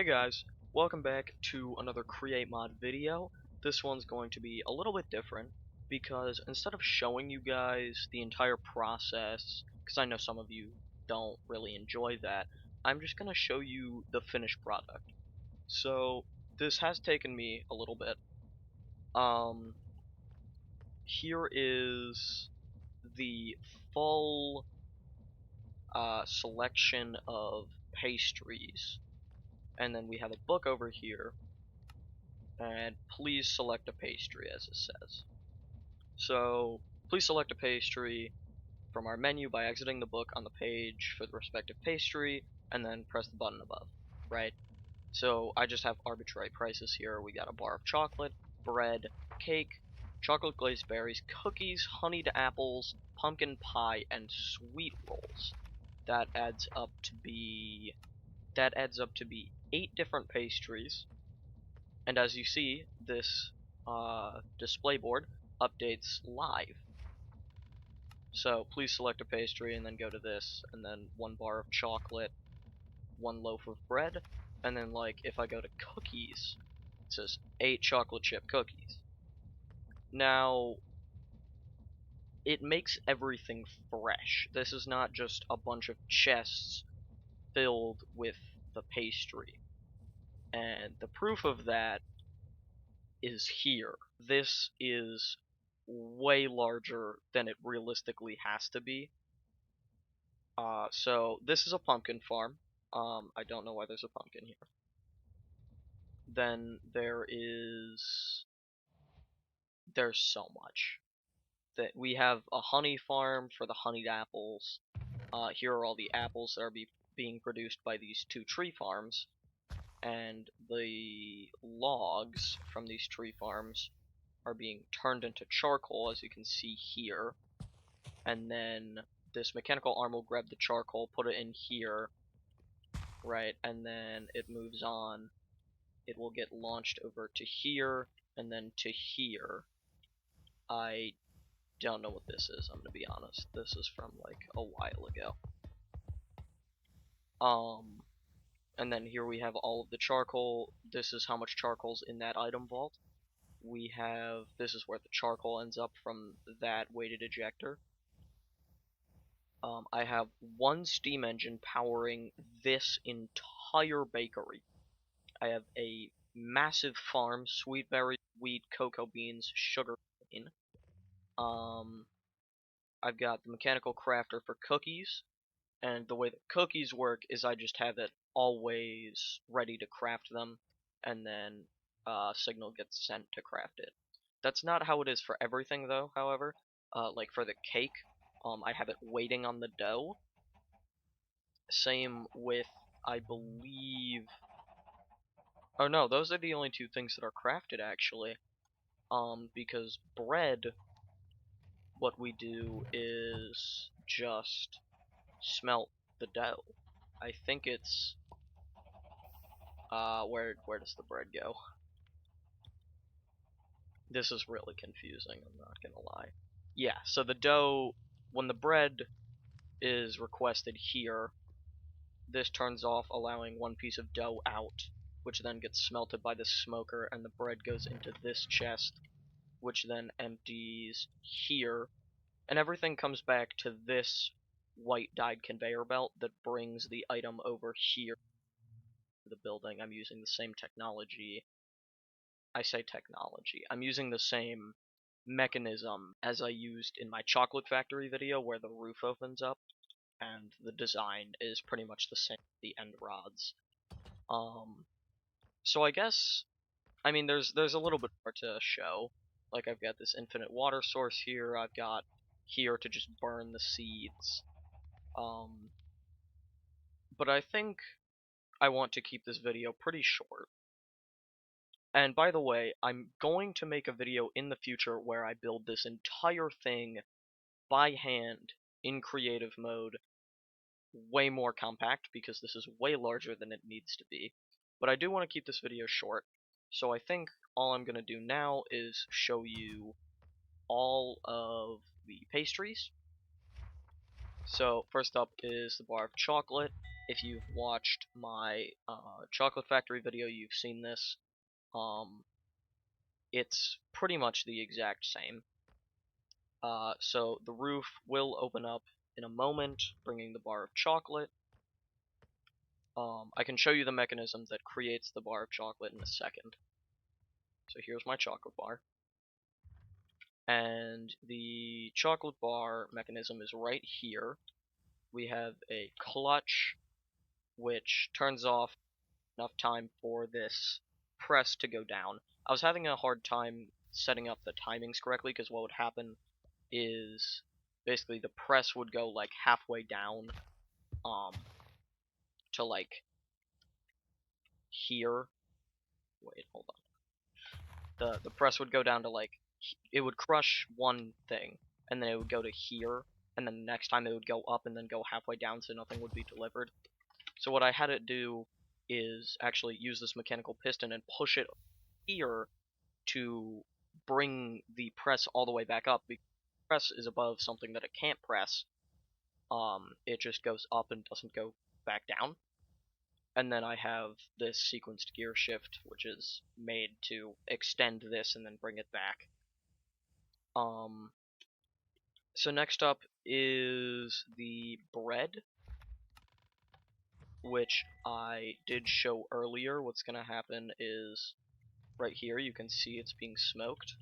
Hey guys, welcome back to another Create Mod video. This one's going to be a little bit different because instead of showing you guys the entire process, because I know some of you don't really enjoy that, I'm just going to show you the finished product. So this has taken me a little bit. Here is the full selection of pastries, and then we have a book over here. And please select a pastry, as it says. So please select a pastry from our menu by exiting the book on the page for the respective pastry, and then press the button above, right? So I just have arbitrary prices here. We got a bar of chocolate, bread, cake, chocolate glazed berries, cookies, honeyed apples, pumpkin pie, and sweet rolls. That adds up to be 8 different pastries. And as you see, this display board updates live. So please select a pastry and then go to this, and then 1 bar of chocolate, 1 loaf of bread, and then like if I go to cookies, it says 8 chocolate chip cookies. Now, it makes everything fresh. This is not just a bunch of chests filled with the pastry. And the proof of that is here. This is way larger than it realistically has to be. So this is a pumpkin farm. I don't know why there's a pumpkin here. Then there's so much. That we have a honey farm for the honeyed apples. Here are all the apples that are being produced by these 2 tree farms, and the logs from these tree farms are being turned into charcoal, as you can see here. And then this mechanical arm will grab the charcoal, put it in here, right, and then it moves on. It will get launched over to here, and then to here. I don't know what this is, I'm gonna be honest. This is from like a while ago. And then here we have all of the charcoal. This is how much charcoal's in that item vault. This is where the charcoal ends up from that weighted ejector. I have 1 steam engine powering this entire bakery. I have a massive farm, sweet berries, wheat, cocoa beans, sugar cane. I've got the mechanical crafter for cookies, and the way that cookies work is I just have it always ready to craft them, and then signal gets sent to craft it. That's not how it is for everything though, however. Like for the cake, I have it waiting on the dough. Same with, I believe... Oh no, those are the only 2 things that are crafted actually. Because bread, what we do is just smelt the dough. I think it's... where does the bread go? This is really confusing, I'm not gonna lie. Yeah, so the dough, when the bread is requested here, this turns off, allowing 1 piece of dough out, which then gets smelted by the smoker, and the bread goes into this chest, which then empties here, and everything comes back to this white dyed conveyor belt that brings the item over here to the building. I'm using the same technology. I say technology. I'm using the same mechanism as I used in my chocolate factory video where the roof opens up, and the design is pretty much the same, the end rods. So I guess, I mean, there's a little bit more to show. Like, I've got this infinite water source here, I've got here to just burn the seeds. But I think I want to keep this video pretty short. And by the way, I'm going to make a video in the future where I build this entire thing by hand in creative mode, way more compact because this is way larger than it needs to be. But I do want to keep this video short, so I think all I'm going to do now is show you all of the pastries. So first up is the bar of chocolate. if you've watched my chocolate factory video, you've seen this. It's pretty much the exact same. So the roof will open up in a moment, bringing the bar of chocolate. I can show you the mechanism that creates the bar of chocolate in a second. So here's my chocolate bar. And the chocolate bar mechanism is right here. We have a clutch, which turns off enough time for this press to go down. I was having a hard time setting up the timings correctly, because what would happen is basically the press would go like halfway down to like here. Wait, hold on. The press would go down to like, it would crush one thing, and then it would go to here, and then the next time it would go up and then go halfway down, so nothing would be delivered. So what I had it do is actually use this mechanical piston and push it here to bring the press all the way back up. Because the press is above something that it can't press. It just goes up and doesn't go back down. And then I have this sequenced gear shift, which is made to extend this and then bring it back. So next up is the bread, which I did show earlier. What's gonna happen is right here you can see it's being smoked.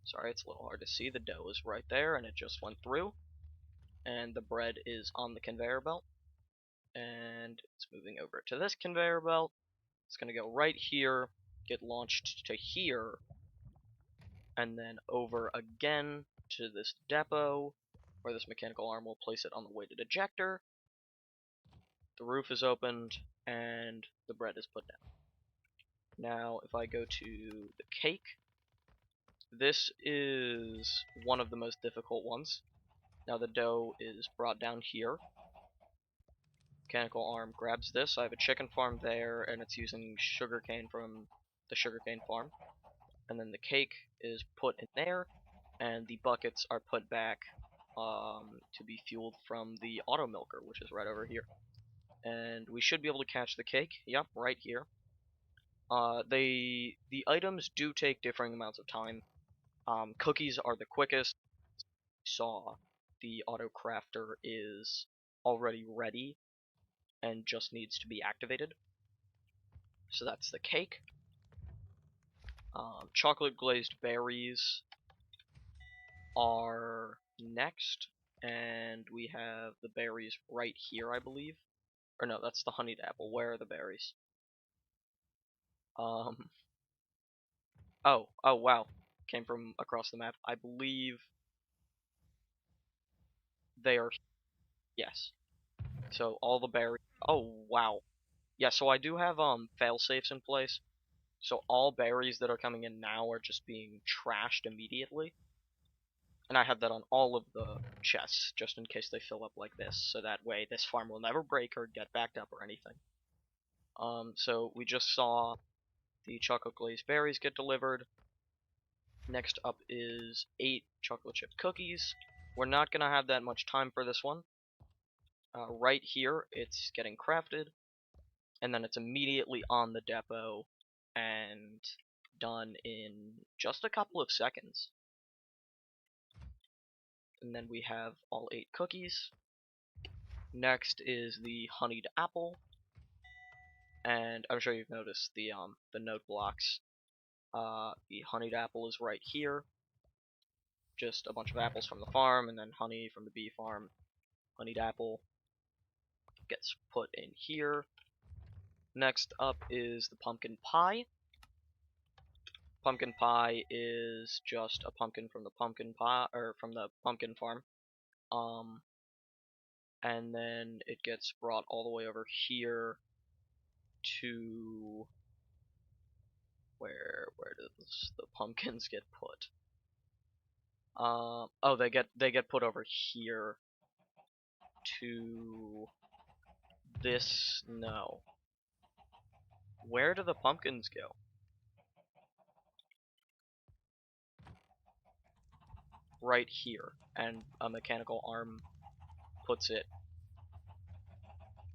Sorry, it's a little hard to see. The dough is right there and it just went through. And the bread is on the conveyor belt. And it's moving over to this conveyor belt. It's gonna go right here, get launched to here, and then over again to this depot, where this mechanical arm will place it on the weighted ejector. The roof is opened, and the bread is put down. Now, if I go to the cake, this is one of the most difficult ones. Now the dough is brought down here. Mechanical arm grabs this. I have a chicken farm there, and it's using sugarcane from the sugarcane farm. And then the cake is put in there, and the buckets are put back to be fueled from the auto milker, which is right over here. And we should be able to catch the cake. Yep, right here. The items do take differing amounts of time. Cookies are the quickest. Saw the auto crafter is already ready and just needs to be activated. So that's the cake. Chocolate glazed berries are next, and we have the berries right here, I believe. Or no, that's the honeyed apple. Where are the berries? Oh wow, came from across the map. I believe they are, yes. So all the berries. Oh wow, yeah. So I do have fail safes in place. So all berries that are coming in now are just being trashed immediately. And I have that on all of the chests, just in case they fill up like this, so that way this farm will never break or get backed up or anything. So we just saw the chocolate glazed berries get delivered. Next up is 8 chocolate chip cookies. We're not gonna have that much time for this one. Right here, it's getting crafted, and then it's immediately on the depot and done in just a couple of seconds. And then we have all 8 cookies. Next is the honeyed apple, and I'm sure you've noticed the note blocks. The honeyed apple is right here, just a bunch of apples from the farm, and then honey from the bee farm. Honeyed apple gets put in here. Next up is the pumpkin pie. Pumpkin pie is just a pumpkin from the pumpkin pie, or from the pumpkin farm. And then it gets brought all the way over here to where does the pumpkins get put? Oh, they get put over here to this. No. Where do the pumpkins go? Right here, and a mechanical arm puts it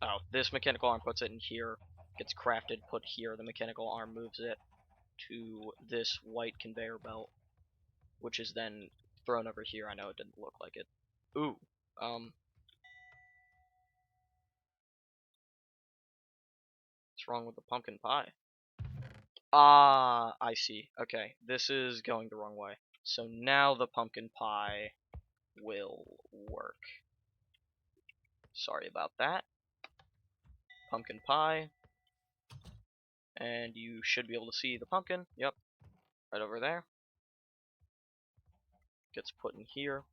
Oh, this mechanical arm puts it in here, gets crafted, put here. The mechanical arm moves it to this white conveyor belt, which is then thrown over here. I know it didn't look like it. Ooh, what's wrong with the pumpkin pie? Ah, I see. Okay, this is going the wrong way. So now the pumpkin pie will work. Sorry about that. Pumpkin pie. And you should be able to see the pumpkin. Yep, right over there. Gets put in here.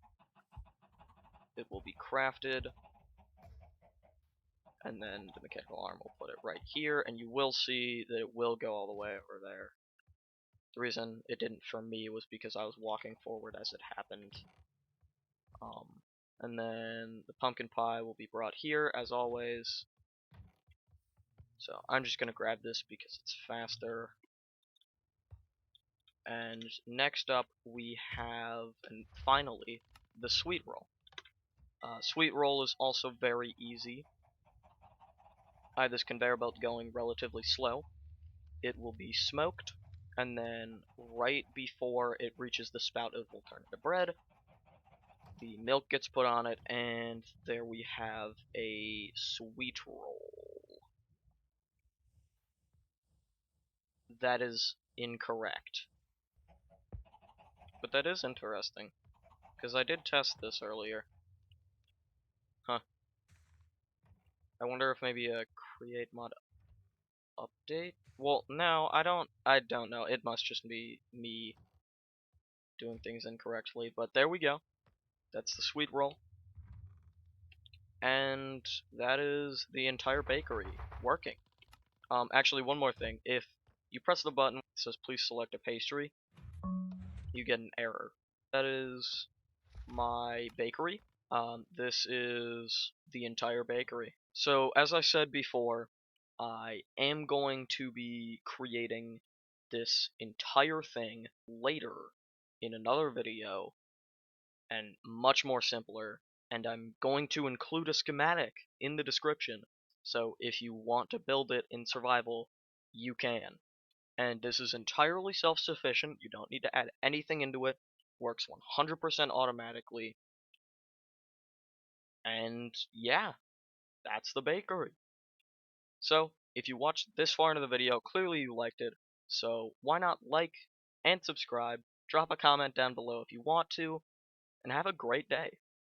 It will be crafted. And then the mechanical arm will put it right here. And you will see that it will go all the way over there. The reason it didn't for me was because I was walking forward as it happened. And then the pumpkin pie will be brought here, as always. So I'm just going to grab this because it's faster. And next up we have, and finally, the sweet roll. Sweet roll is also very easy. I have this conveyor belt going relatively slow. It will be smoked, and then right before it reaches the spout it will turn into bread. The milk gets put on it, and there we have a sweet roll. That is incorrect. But that is interesting, because I did test this earlier. Huh. I wonder if maybe a create mod update? Well, no, I don't know. It must just be me doing things incorrectly, but there we go. That's the sweet roll. And that is the entire bakery working. Actually, one more thing. If you press the button that says please select a pastry, you get an error. That is my bakery. This is the entire bakery. So, as I said before, I am going to be creating this entire thing later in another video, and much more simpler, and I'm going to include a schematic in the description, so if you want to build it in survival, you can. And this is entirely self-sufficient, you don't need to add anything into it, works 100% automatically, and yeah, that's the bakery. So, if you watched this far into the video, clearly you liked it, so why not like and subscribe, drop a comment down below if you want to, and have a great day.